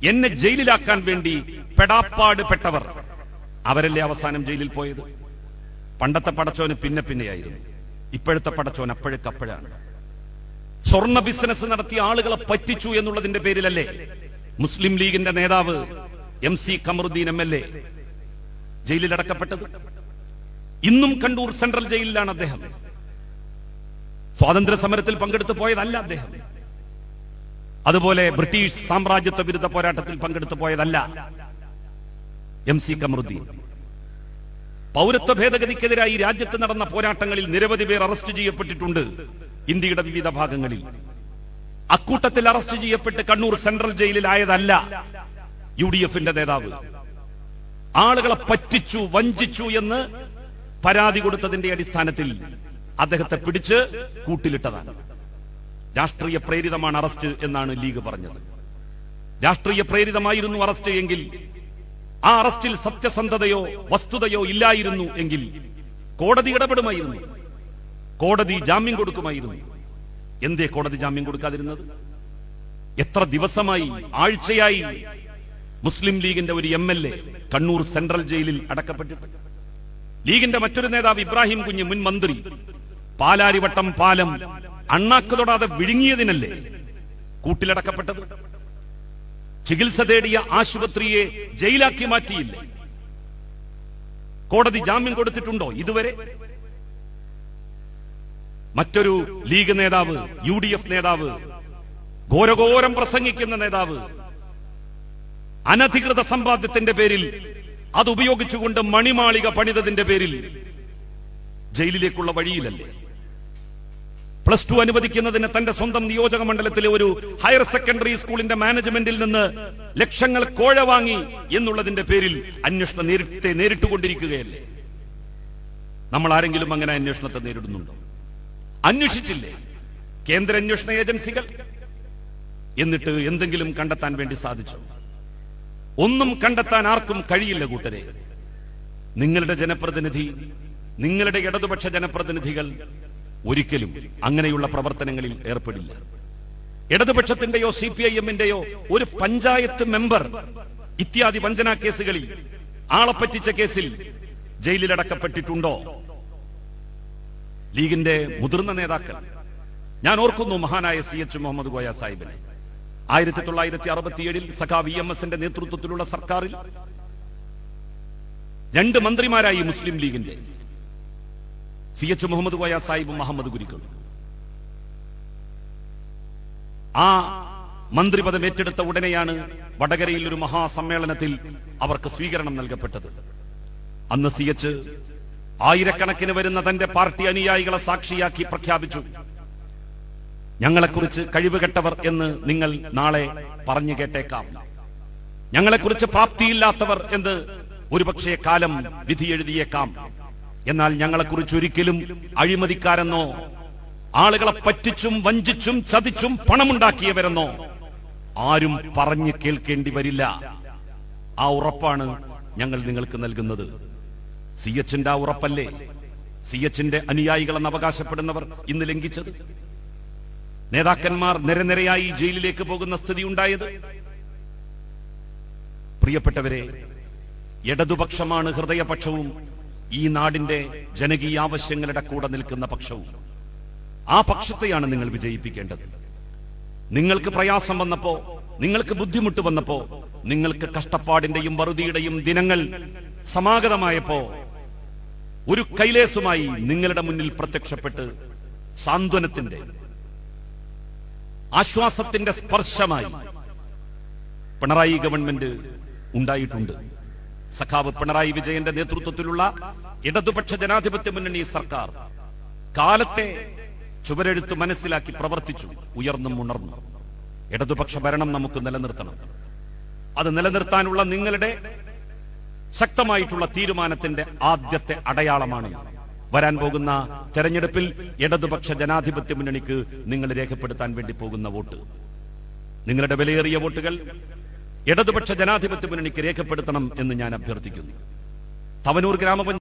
എന്നെ ജയിലിലാക്കാൻ വേണ്ടി പെടാപ്പാട് പെട്ടവർ അവരല്ലേ അവസാനം ജയിലിൽ പോയത്? പണ്ടത്തെ പടച്ചോന് പിന്നെയായിരുന്നു. ഇപ്പോഴത്തെ പടച്ചോൻ അപ്പോഴേക്കപ്പോഴാണ്. സ്വർണ്ണ ബിസിനസ് നടത്തിയ ആളുകളെ പറ്റിച്ചു എന്നുള്ളതിന്റെ പേരിലല്ലേ മുസ്ലിം ലീഗിന്റെ നേതാവ് MC ഖമറുദ്ദീൻ MLA ജയിലിലടക്കപ്പെട്ടത്? ഇന്നും കണ്ണൂർ സെൻട്രൽ ജയിലിലാണ് അദ്ദേഹം. സ്വാതന്ത്ര്യ സമരത്തിൽ പങ്കെടുത്തു പോയതല്ല അദ്ദേഹം. അതുപോലെ ബ്രിട്ടീഷ് സാമ്രാജ്യത്വ വിരുദ്ധ പോരാട്ടത്തിൽ പങ്കെടുത്തു പോയതല്ല MC ഖമറുദ്ദീൻ. പൗരത്വ ഭേദഗതിക്കെതിരായി രാജ്യത്ത് നടന്ന പോരാട്ടങ്ങളിൽ നിരവധി പേർ അറസ്റ്റ് ചെയ്യപ്പെട്ടിട്ടുണ്ട് ഇന്ത്യയുടെ വിവിധ ഭാഗങ്ങളിൽ. അക്കൂട്ടത്തിൽ അറസ്റ്റ് ചെയ്യപ്പെട്ട് കണ്ണൂർ സെൻട്രൽ ജയിലിലായതല്ല UDF-ന്റെ നേതാവ്. ആളുകളെ പറ്റിച്ചു, വഞ്ചിച്ചു എന്ന് പരാതി കൊടുത്തതിന്റെ അടിസ്ഥാനത്തിൽ അദ്ദേഹത്തെ പിടിച്ച് കൂട്ടിലിട്ടതാണ്. രാഷ്ട്രീയ പ്രേരിതമാണ് അറസ്റ്റ് എന്നാണ് ലീഗ് പറഞ്ഞത്. രാഷ്ട്രീയ പ്രേരിതമായിരുന്നു അറസ്റ്റ് എങ്കിൽ, ആ അറസ്റ്റിൽ സത്യസന്ധതയോ വസ്തുതയോ ഇല്ലായിരുന്നു എങ്കിൽ കോടതി ഇടപെടുമായിരുന്നു, കോടതി ജാമ്യം കൊടുക്കുമായിരുന്നു. എന്തേ കോടതി ജാമ്യം കൊടുക്കാതിരുന്നത്? എത്ര ദിവസമായി, ആഴ്ചയായി മുസ്ലിം ലീഗിന്റെ ഒരു MLA കണ്ണൂർ സെൻട്രൽ ജയിലിൽ അടക്കപ്പെട്ടിട്ട്. ലീഗിന്റെ മറ്റൊരു നേതാവ് ഇബ്രാഹിം കുഞ്ഞ്, മുൻ മന്ത്രി, പാലാരിവട്ടം പാലം അണ്ണാക്ക് തൊടാതെ വിഴുങ്ങിയതിനല്ലേ കൂട്ടിലടക്കപ്പെട്ടത്? ചികിത്സ തേടിയ ആശുപത്രിയെ ജയിലാക്കി മാറ്റിയില്ലേ? കോടതി ജാമ്യം കൊടുത്തിട്ടുണ്ടോ ഇതുവരെ? മറ്റൊരു ലീഗ് നേതാവ്, UDF നേതാവ്, ഘോരഘോരം പ്രസംഗിക്കുന്ന നേതാവ്, അനധികൃത സമ്പാദ്യത്തിന്റെ പേരിൽ അത് ഉപയോഗിച്ചുകൊണ്ട് മണിമാളിക പണിതതിന്റെ പേരിൽ ജയിലിലേക്കുള്ള വഴിയിലല്ലേ? +2 അനുവദിക്കുന്നതിന് തന്റെ സ്വന്തം നിയോജക മണ്ഡലത്തിലെ ഒരു ഹയർ സെക്കൻഡറി സ്കൂളിന്റെ മാനേജ്മെന്റിൽ നിന്ന് ലക്ഷങ്ങൾ കോഴ വാങ്ങി എന്നുള്ളതിന്റെ പേരിൽ അന്വേഷണം നേരിട്ടുകൊണ്ടിരിക്കുകയല്ലേ? നമ്മൾ ആരെങ്കിലും അങ്ങനെ അന്വേഷണത്തെ നേരിടുന്നുണ്ടോ? അന്വേഷിച്ചില്ലേ കേന്ദ്ര അന്വേഷണ ഏജൻസികൾ? എന്നിട്ട് എന്തെങ്കിലും കണ്ടെത്താൻ വേണ്ടി സാധിച്ചോ? ഒന്നും കണ്ടെത്താൻ ആർക്കും കഴിയില്ല കൂട്ടരെ. നിങ്ങളുടെ ജനപ്രതിനിധി, നിങ്ങളുടെ ഇടതുപക്ഷ ജനപ്രതിനിധികൾ ഒരിക്കലും അങ്ങനെയുള്ള പ്രവർത്തനങ്ങളിൽ ഏർപ്പെടില്ല. ഇടതുപക്ഷത്തിന്റെയോ CPIM-ന്റെയോ ഒരു പഞ്ചായത്ത് മെമ്പർ ഇത്യാദി വഞ്ചനാ കേസുകളിൽ, ആളെപ്പറ്റിച്ച കേസിൽ ജയിലിലടക്കപ്പെട്ടിട്ടുണ്ടോ? ലീഗിന്റെ മുതിർന്ന നേതാക്കൾ, ഞാൻ ഓർക്കുന്നു മഹാനായ CH മുഹമ്മദ് കോയ സാഹിബിനെ. 1967 സഖാവ് EMS-ന്റെ നേതൃത്വത്തിലുള്ള സർക്കാരിൽ 2 മന്ത്രിമാരായി മുസ്ലിം ലീഗിന്റെ, CH മുഹമ്മദ് കോയ സാഹിബും മുഹമ്മദ് കുരിക്കളും. ആ മന്ത്രിപദം ഏറ്റെടുത്ത ഉടനെയാണ് വടകരയിൽ ഒരു മഹാസമ്മേളനത്തിൽ അവർക്ക് സ്വീകരണം നൽകപ്പെട്ടത്. അന്ന് CH ആയിരക്കണക്കിന് വരുന്ന തന്റെ പാർട്ടി അനുയായികളെ സാക്ഷിയാക്കി പ്രഖ്യാപിച്ചു, ഞങ്ങളെക്കുറിച്ച് കഴിവുകെട്ടവർ എന്ന് നിങ്ങൾ നാളെ പറഞ്ഞു കേട്ടേക്കാം, ഞങ്ങളെക്കുറിച്ച് പ്രാപ്തിയില്ലാത്തവർ എന്ന് ഒരുപക്ഷെ കാലം വിധി എഴുതിയേക്കാം, എന്നാൽ ഞങ്ങളെക്കുറിച്ച് ഒരിക്കലും അഴിമതിക്കാരെന്നോ ആളുകളെ പറ്റിച്ചും വഞ്ചിച്ചും ചതിച്ചും പണമുണ്ടാക്കിയവരെന്നോ ആരും പറഞ്ഞു കേൾക്കേണ്ടി വരില്ല. ആ ഉറപ്പാണ് ഞങ്ങൾ നിങ്ങൾക്ക് നൽകുന്നത്. CH-ന്റെ ആ ഉറപ്പല്ലേ CH-ന്റെ അനുയായികളെന്ന് അവകാശപ്പെടുന്നവർ ഇന്ന് ലംഘിച്ചത്? നേതാക്കന്മാർ നിരനിരയായി ജയിലിലേക്ക് പോകുന്ന സ്ഥിതി ഉണ്ടായത്. പ്രിയപ്പെട്ടവരെ, ഇടതുപക്ഷമാണ് ഹൃദയപക്ഷവും ഈ നാടിന്റെ ജനകീയ ആവശ്യങ്ങളുടെ കൂടെ നിൽക്കുന്ന പക്ഷവും. ആ പക്ഷത്തെയാണ് നിങ്ങൾ വിജയിപ്പിക്കേണ്ടത്. നിങ്ങൾക്ക് പ്രയാസം വന്നപ്പോ, നിങ്ങൾക്ക് ബുദ്ധിമുട്ട് വന്നപ്പോ, നിങ്ങൾക്ക് കഷ്ടപ്പാടിന്റെയും വറുതിയുടെയും ദിനങ്ങൾ സമാഗതമായപ്പോ ഒരു കൈലേസുമായി നിങ്ങളുടെ മുന്നിൽ പ്രത്യക്ഷപ്പെട്ട് സാന്ത്വനത്തിന്റെ, ആശ്വാസത്തിന്റെ സ്പർശമായി പിണറായി ഗവൺമെന്റ് ഉണ്ടായിട്ടുണ്ട്. സഖാവ് പിണറായി വിജയന്റെ നേതൃത്വത്തിലുള്ള ഇടതുപക്ഷ ജനാധിപത്യ മുന്നണി സർക്കാർ കാലത്തെ ചുവരെഴുത്ത് മനസ്സിലാക്കി പ്രവർത്തിച്ചു, ഉയർന്നും ഉണർന്നു. ഇടതുപക്ഷ ഭരണം നമുക്ക് നിലനിർത്തണം. അത് നിലനിർത്താനുള്ള നിങ്ങളുടെ ശക്തമായിട്ടുള്ള തീരുമാനത്തിന്റെ ആദ്യത്തെ അടയാളമാണ് വരാൻ പോകുന്ന തെരഞ്ഞെടുപ്പിൽ ഇടതുപക്ഷ ജനാധിപത്യ മുന്നണിക്ക് നിങ്ങൾ രേഖപ്പെടുത്താൻ വേണ്ടി പോകുന്ന വോട്ട്. നിങ്ങളുടെ വിലയേറിയ വോട്ടുകൾ ഇടതുപക്ഷ ജനാധിപത്യ മുന്നണിക്ക് രേഖപ്പെടുത്തണം എന്ന് ഞാൻ അഭ്യർത്ഥിക്കുന്നു. തവനൂർ ഗ്രാമപഞ്ചായത്ത്